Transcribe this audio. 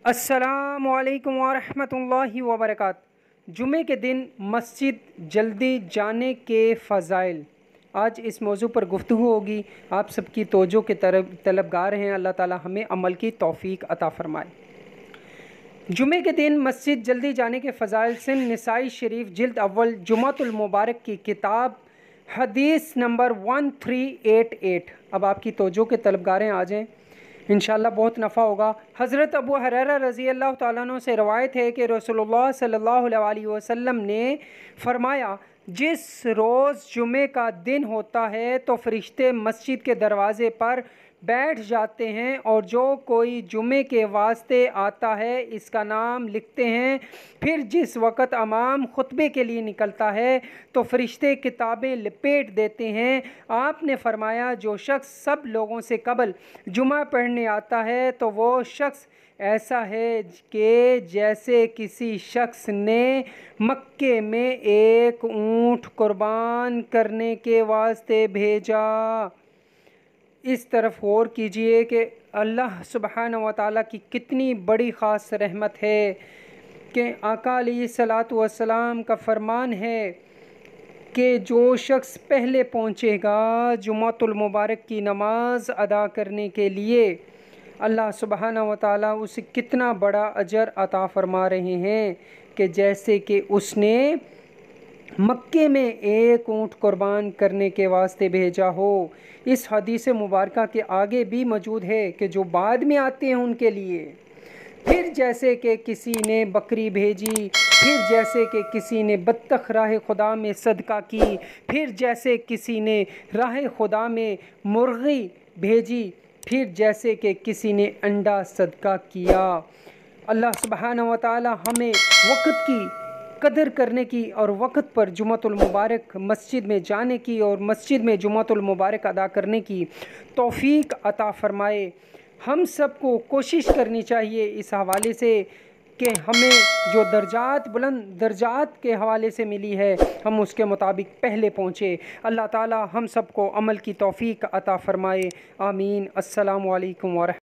السلام علیکم ورحمۃ اللہ وبرکاتہ۔ جمعے کے دن مسجد جلدی جانے کے فضائل، آج اس موضوع پر گفتگو ہوگی۔ آپ سب کی توجہ کے طلبگار ہیں، اللہ تعالی ہمیں عمل کی توفیق عطا فرمائے۔ جمعے کے دن مسجد جلدی جانے کے فضائل سن نسائی شریف جلد اول جمعۃ المبارک کی کتاب حدیث نمبر 1388۔ اب آپ کی توجہ کے طلبگاریں آ جائیں، انشاءاللہ بہت نفع ہوگا۔ حضرت ابو ہریرہ رضی اللہ تعالیٰ عنہ سے روایت ہے کہ رسول اللہ صلی اللہ علیہ وسلم نے فرمایا، جس روز جمعے کا دن ہوتا ہے تو فرشتے مسجد کے دروازے پر بیٹھ جاتے ہیں، اور جو کوئی جمعے کے واسطے آتا ہے اس کا نام لکھتے ہیں۔ پھر جس وقت امام خطبے کے لیے نکلتا ہے تو فرشتے کتابیں لپیٹ دیتے ہیں۔ آپ نے فرمایا، جو شخص سب لوگوں سے قبل جمعہ پڑھنے آتا ہے تو وہ شخص ایسا ہے کہ جیسے کسی شخص نے مکے میں ایک اونٹ قربان کرنے کے واسطے بھیجا۔ اس طرف غور کیجئے کہ اللہ سبحانہ و تعالیٰ کی کتنی بڑی خاص رحمت ہے کہ آقا علیہ الصلاۃ والسلام کا فرمان ہے کہ جو شخص پہلے پہنچے گا جمعۃ المبارک کی نماز ادا کرنے کے لیے، اللہ سبحانہ و تعالیٰ اسے کتنا بڑا اجر عطا فرما رہے ہیں کہ جیسے کہ اس نے مکے میں ایک اونٹ قربان کرنے کے واسطے بھیجا ہو۔ اس حدیث مبارکہ کے آگے بھی موجود ہے کہ جو بعد میں آتے ہیں ان کے لیے، پھر جیسے کہ کسی نے بکری بھیجی، پھر جیسے کہ کسی نے بطخ راہ خدا میں صدقہ کی، پھر جیسے کسی نے راہ خدا میں مرغی بھیجی، پھر جیسے کہ کسی نے انڈا صدقہ کیا۔ اللہ سبحانہ و تعالی ہمیں وقت کی قدر کرنے کی اور وقت پر جمعۃ المبارک مسجد میں جانے کی اور مسجد میں جمعۃ المبارک ادا کرنے کی توفیق عطا فرمائے۔ ہم سب کو کوشش کرنی چاہیے اس حوالے سے کہ ہمیں جو بلند درجات کے حوالے سے ملی ہے ہم اس کے مطابق پہلے پہنچے۔ اللہ تعالی ہم سب کو عمل کی توفیق عطا فرمائے، آمین۔ السلام علیکم ورحمۃ اللہ۔